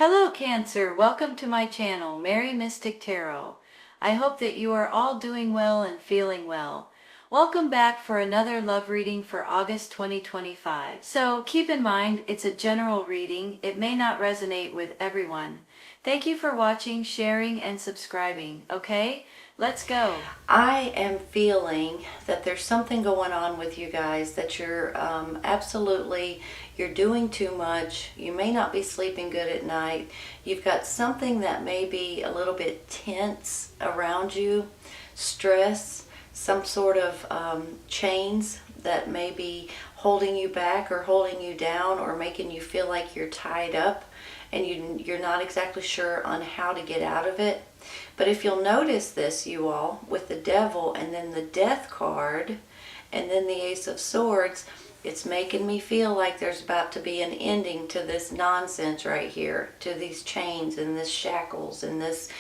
Hello Cancer, welcome to my channel, Mary Mystic Tarot. I hope that you are all doing well and feeling well. Welcome back for another love reading for August 2025. So keep in mind, it's a general reading. It may not resonate with everyone. Thank you for watching, sharing, and subscribing, okay? Let's go. I am feeling that there's something going on with you guys, that you're you're doing too much. You may not be sleeping good at night. You've got something that may be a little bit tense around you, stress, some sort of chains that may be holding you back or holding you down or making you feel like you're tied up and you're not exactly sure on how to get out of it. But if you'll notice this, you all, with the Devil and then the Death card and then the Ace of Swords, it's making me feel like there's about to be an ending to this nonsense right here, to these chains and this shackles and this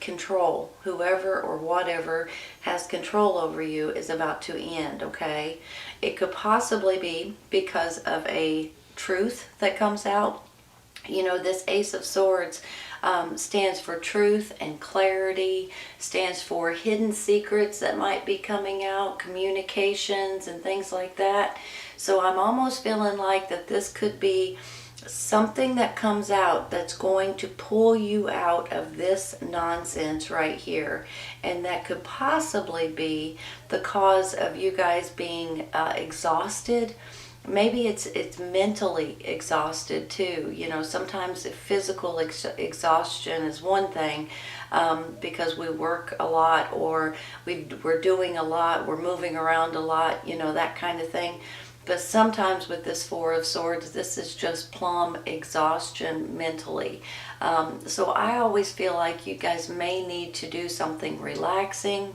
control. Whoever or whatever has control over you is about to end, okay? It could possibly be because of a truth that comes out. You know, this Ace of Swords stands for truth and clarity, stands for hidden secrets that might be coming out, communications and things like that. So I'm almost feeling like that this could be something that comes out that's going to pull you out of this nonsense right here. And that could possibly be the cause of you guys being exhausted. Maybe it's mentally exhausted too. You know, sometimes physical exhaustion is one thing because we work a lot or we're doing a lot, we're moving around a lot, you know, that kind of thing. But sometimes with this Four of Swords, this is just plumb exhaustion mentally. So I always feel like you guys may need to do something relaxing.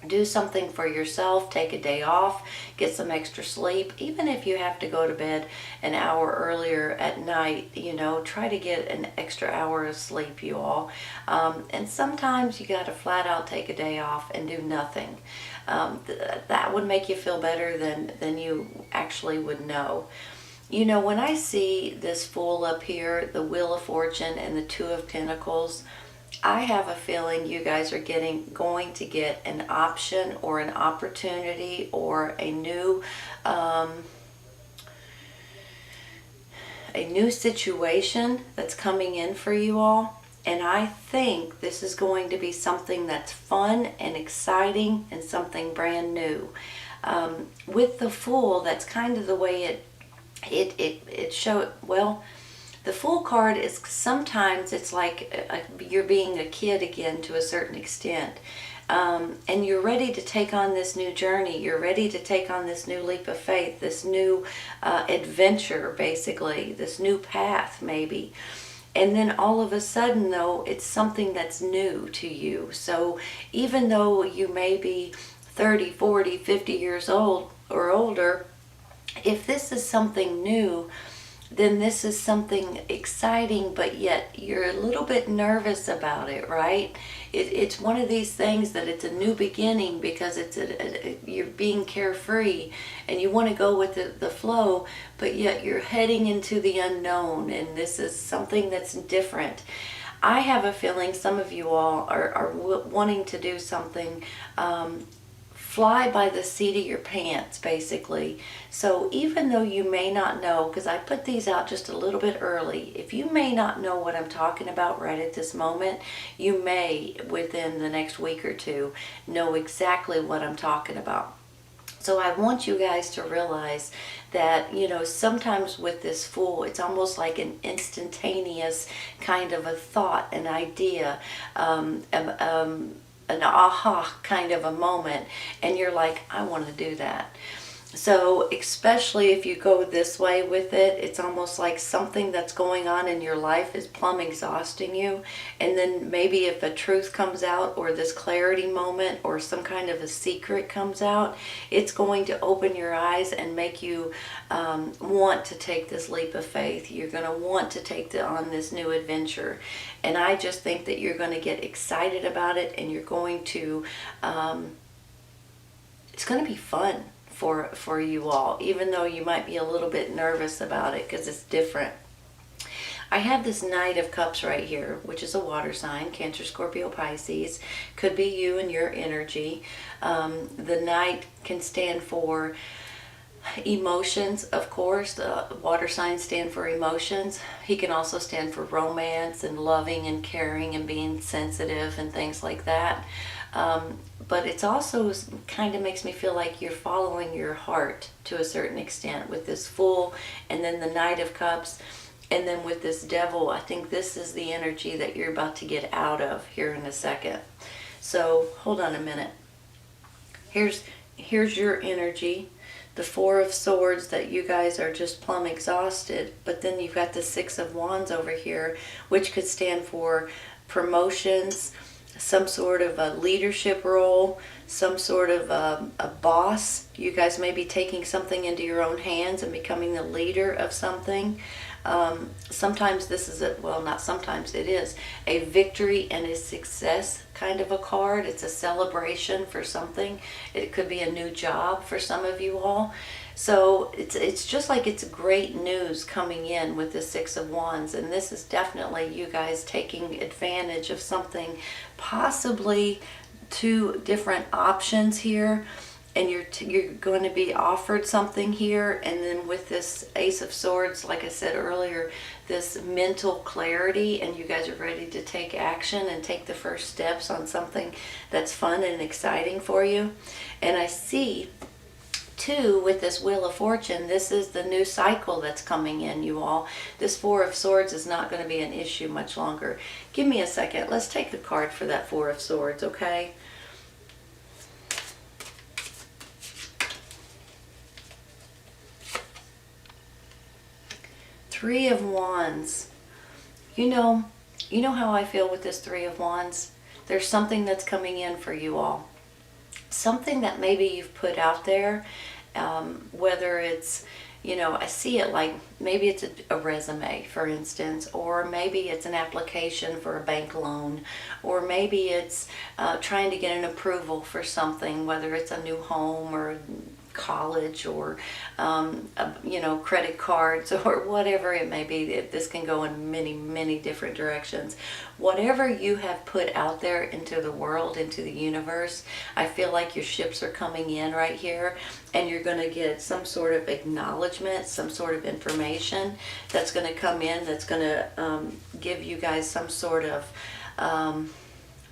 Do something for yourself, take a day off, get some extra sleep. Even if you have to go to bed an hour earlier at night, you know, try to get an extra hour of sleep, you all. And sometimes you got to flat out take a day off and do nothing. That would make you feel better than you actually would know. You know, when I see this Fool up here, the Wheel of Fortune and the Two of Pentacles, I have a feeling you guys are going to get an option or an opportunity or a new situation that's coming in for you all. And I think this is going to be something that's fun and exciting and something brand new. With the Fool, that's kind of the way it showed. Well, the Fool card is sometimes it's like you're being a kid again to a certain extent. And you're ready to take on this new journey. You're ready to take on this new leap of faith, this new adventure, basically, this new path maybe. And then all of a sudden, though, it's something that's new to you. So even though you may be 30, 40, 50 years old or older, if this is something new, then this is something exciting, but yet you're a little bit nervous about it, right? It's one of these things that it's a new beginning because you're being carefree and you want to go with the flow, but yet you're heading into the unknown, and this is something that's different. I have a feeling some of you all are wanting to do something fly by the seat of your pants, basically. So even though you may not know, because I put these out just a little bit early, if you may not know what I'm talking about right at this moment, you may, within the next week or two, know exactly what I'm talking about. So I want you guys to realize that, you know, sometimes with this Fool, it's almost like an instantaneous kind of a thought, an idea, an aha kind of a moment, and you're like, I want to do that. So especially if you go this way with it, it's almost like something that's going on in your life is plumb exhausting you. And then maybe if a truth comes out or this clarity moment or some kind of a secret comes out, it's going to open your eyes and make you want to take this leap of faith. You're going to want to take on this new adventure. And I just think that you're going to get excited about it, and you're going to, it's going to be fun for you all, even though you might be a little bit nervous about it because it's different. I have this Knight of Cups right here, which is a water sign, Cancer, Scorpio, Pisces. Could be you and your energy. The Knight can stand for emotions, of course. The water signs stand for emotions. He can also stand for romance and loving and caring and being sensitive and things like that. But it's also kind of makes me feel like you're following your heart to a certain extent with this Fool and then the Knight of Cups. And then with this Devil, I think this is the energy that you're about to get out of here in a second. So hold on a minute. Here's your energy. The Four of Swords, that you guys are just plumb exhausted. But then you've got the Six of Wands over here, which could stand for promotions, some sort of a leadership role, some sort of a boss. You guys may be taking something into your own hands and becoming the leader of something. Sometimes this is well, not sometimes, it is a victory and a success kind of a card. It's a celebration for something. It could be a new job for some of you all. So it's just like it's great news coming in with the Six of Wands, and this is definitely you guys taking advantage of something, possibly two different options here. And you're going to be offered something here. And then with this Ace of Swords, like I said earlier, this mental clarity, and you guys are ready to take action and take the first steps on something that's fun and exciting for you. And I see too, with this Wheel of Fortune, this is the new cycle that's coming in, you all. This Four of Swords is not going to be an issue much longer. Give me a second. Let's take a card for that Four of Swords, okay? Three of Wands. You know how I feel with this Three of Wands? There's something that's coming in for you all. Something that maybe you've put out there, whether it's, I see it like maybe it's a resume, for instance, or maybe it's an application for a bank loan, or maybe it's trying to get an approval for something, whether it's a new home or college or credit cards or whatever it may be. This can go in many different directions. Whatever you have put out there into the world, into the universe, I feel like your ships are coming in right here, and you're going to get some sort of acknowledgement, some sort of information that's going to come in, that's going to give you guys some sort of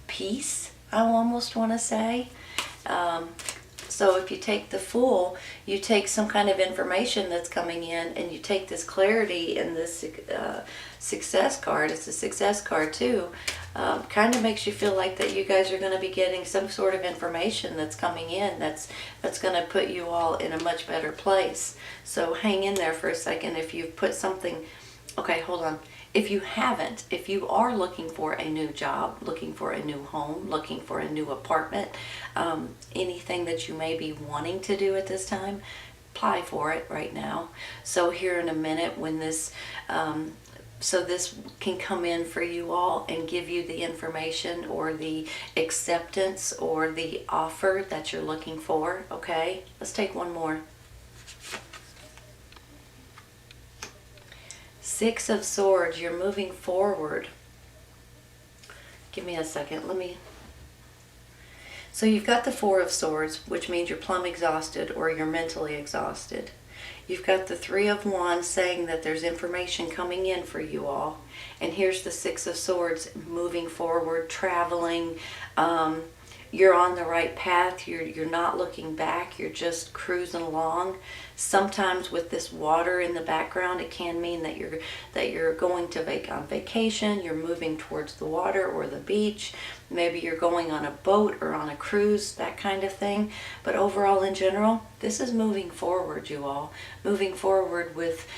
peace, I almost want to say. So if you take the Fool, you take some kind of information that's coming in, and you take this clarity and this success card. It's a success card too. Kind of makes you feel like that you guys are going to be getting some sort of information that's coming in that's going to put you all in a much better place. So hang in there for a second. If you've put something, okay, hold on. If you haven't, if you are looking for a new job, looking for a new home, looking for a new apartment, anything that you may be wanting to do at this time, apply for it right now. So here in a minute when this, so this can come in for you all and give you the information or the acceptance or the offer that you're looking for, okay? Let's take one more. Six of Swords, you're moving forward. Give me a second, So you've got the Four of Swords, which means you're plumb exhausted or you're mentally exhausted. You've got the Three of Wands saying that there's information coming in for you all. And here's the Six of Swords, moving forward, traveling. You're on the right path. You're not looking back. You're just cruising along. Sometimes with this water in the background, it can mean that you're going to on vacation. You're moving towards the water or the beach. Maybe you're going on a boat or on a cruise, that kind of thing. But overall, in general, this is moving forward, you all. Moving forward with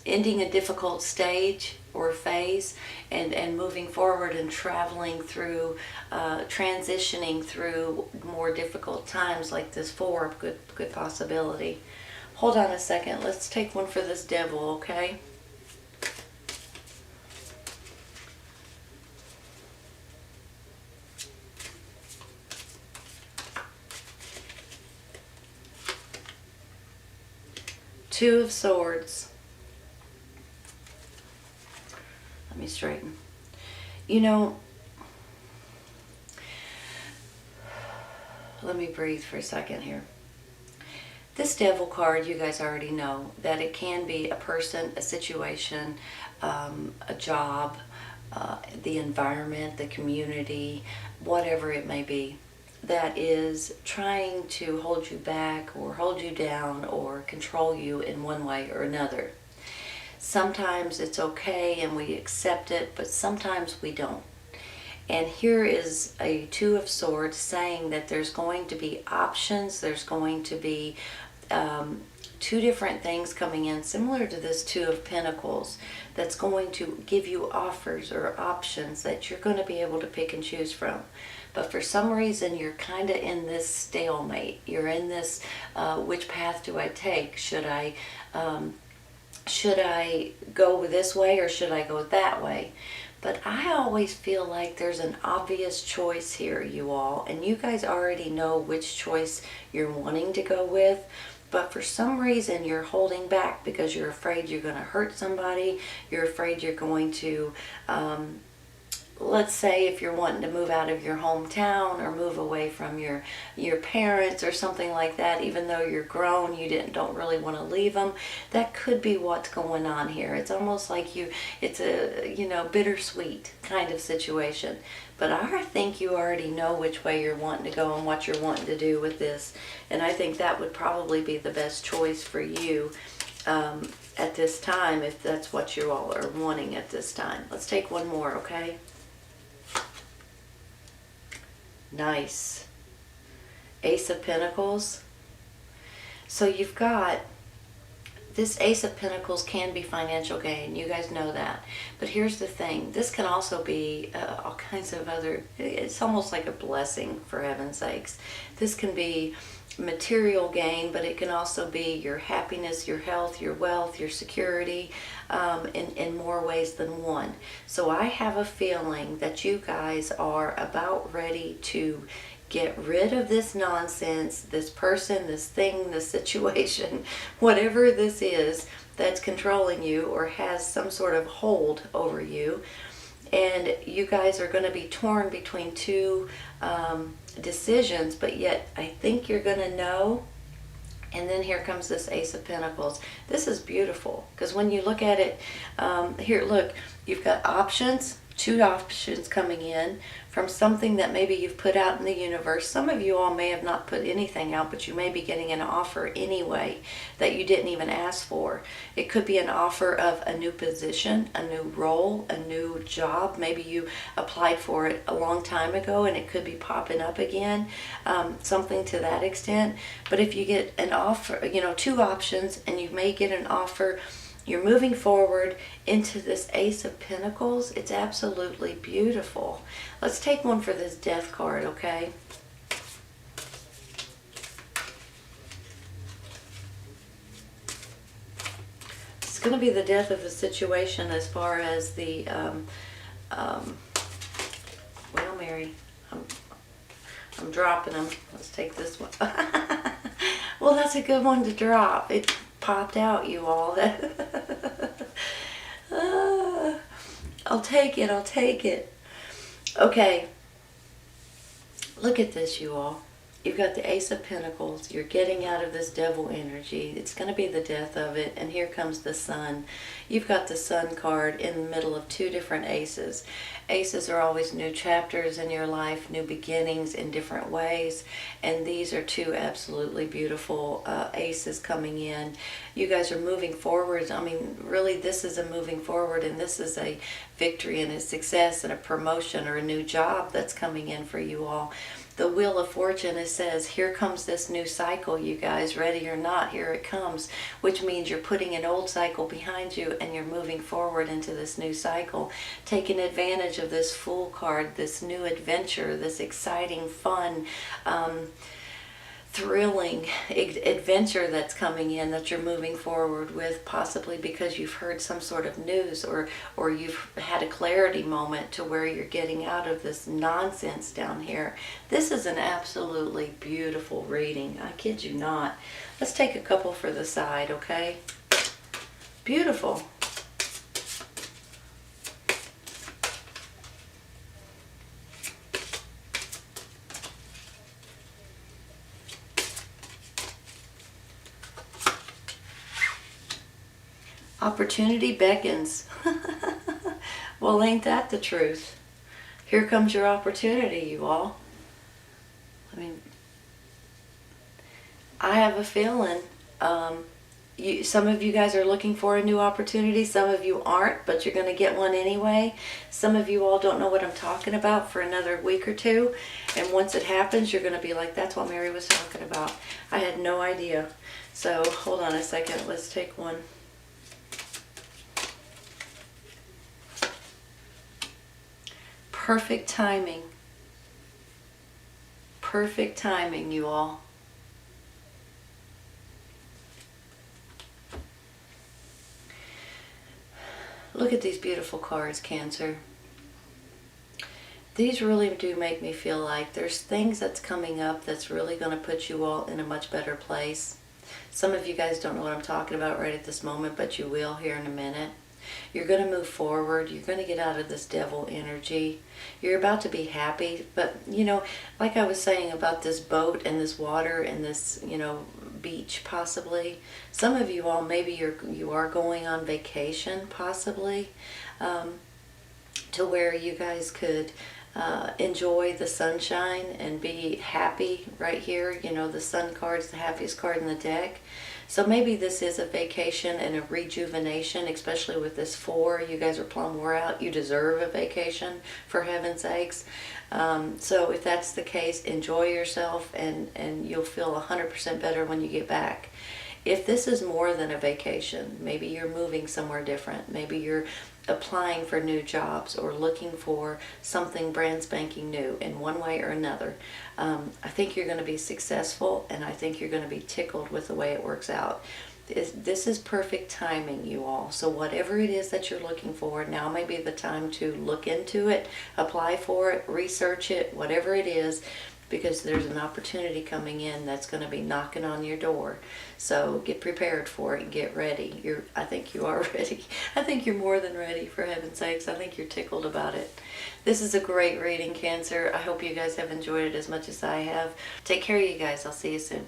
ending a difficult stage or phase and moving forward and traveling through, transitioning through more difficult times like this Four, good possibility. Hold on a second. Let's take one for this Devil, okay? Two of Swords. Let me straighten. You know, let me breathe for a second here. This Devil card, you guys already know that it can be a person, a situation, a job, the environment, the community, whatever it may be, that is trying to hold you back or hold you down or control you in one way or another. Sometimes it's okay and we accept it, but sometimes we don't. And here is a Two of Swords saying that there's going to be options, there's going to be two different things coming in, similar to this Two of Pentacles, that's going to give you offers or options that you're going to be able to pick and choose from. But for some reason, you're kind of in this stalemate. You're in this, which path do I take? Should I go this way or should I go that way? But I always feel like there's an obvious choice here, you all, and you guys already know which choice you're wanting to go with. But for some reason, you're holding back because you're afraid you're going to hurt somebody. You're afraid you're going to, let's say if you're wanting to move out of your hometown or move away from your parents or something like that, even though you're grown, you don't really want to leave them. That could be what's going on here. It's almost like it's a, bittersweet kind of situation. But I think you already know which way you're wanting to go and what you're wanting to do with this. And I think that would probably be the best choice for you at this time, if that's what you all are wanting at this time. Let's take one more, okay? Nice. Ace of Pentacles. So you've got this Ace of Pentacles can be financial gain. You guys know that. But here's the thing. This can also be all kinds of other, it's almost like a blessing, for heaven's sakes. This can be material gain, but it can also be your happiness, your health, your wealth, your security, in more ways than one. So I have a feeling that you guys are about ready to get rid of this nonsense, this person, this thing, this situation, whatever this is that's controlling you or has some sort of hold over you. And you guys are going to be torn between two decisions, but yet I think you're going to know. And then here comes this Ace of Pentacles. This is beautiful because when you look at it, here, look, you've got options, two options coming in from something that maybe you've put out in the universe. Some of you all may have not put anything out, but you may be getting an offer anyway that you didn't even ask for. It could be an offer of a new position, a new role, a new job. Maybe you applied for it a long time ago and it could be popping up again, something to that extent. But if you get an offer, two options, and you may get an offer, you're moving forward into this Ace of Pentacles. It's absolutely beautiful. Let's take one for this Death card, okay? It's going to be the death of the situation as far as the, well, Mary, I'm dropping them. Let's take this one. Well, that's a good one to drop. It popped out, you all. I'll take it, I'll take it. Okay, look at this, you all. You've got the Ace of Pentacles. You're getting out of this devil energy. It's going to be the death of it. And here comes the Sun. You've got the Sun card in the middle of two different aces. Aces are always new chapters in your life, new beginnings in different ways. And these are two absolutely beautiful aces coming in. You guys are moving forward. I mean, really, this is a moving forward, and this is a victory and a success and a promotion or a new job that's coming in for you all. The Wheel of Fortune, it says, here comes this new cycle, you guys, ready or not, here it comes, which means you're putting an old cycle behind you and you're moving forward into this new cycle, taking advantage of this Fool card, this new adventure, this exciting, fun, thrilling adventure that's coming in, that you're moving forward with, possibly because you've heard some sort of news or you've had a clarity moment to where you're getting out of this nonsense down here. This is an absolutely beautiful reading. I kid you not. Let's take a couple for the side, okay? Beautiful. Opportunity beckons. Well, ain't that the truth? Here comes your opportunity, you all. I mean, I have a feeling some of you guys are looking for a new opportunity. Some of you aren't, but you're going to get one anyway. Some of you all don't know what I'm talking about for another week or two. And once it happens, you're going to be like, that's what Mary was talking about. I had no idea. So hold on a second. Let's take one. Perfect timing. Perfect timing, you all. Look at these beautiful cards, Cancer. These really do make me feel like there's things that's coming up that's really going to put you all in a much better place. Some of you guys don't know what I'm talking about right at this moment, but you will here in a minute. You're going to move forward. You're going to get out of this devil energy. You're about to be happy. But, you know, like I was saying about this boat and this water and this, you know, beach possibly. Some of you all, maybe you are going on vacation possibly, to where you guys could enjoy the sunshine and be happy right here. You know, the sun card is the happiest card in the deck. So maybe this is a vacation and a rejuvenation, especially with this 4. You guys are plumb wore out. You deserve a vacation, for heaven's sakes. So if that's the case, enjoy yourself and you'll feel 100% better when you get back. If this is more than a vacation, maybe you're moving somewhere different. Maybe you're applying for new jobs or looking for something brand spanking new in one way or another. I think you're going to be successful, and I think you're going to be tickled with the way it works out. This is perfect timing, you all. So whatever it is that you're looking for, now may be the time to look into it, apply for it, research it, whatever it is, because there's an opportunity coming in that's going to be knocking on your door. So get prepared for it and get ready. I think you are ready. I think you're more than ready, for heaven's sakes. I think you're tickled about it. This is a great reading, Cancer. I hope you guys have enjoyed it as much as I have. Take care of you guys. I'll see you soon.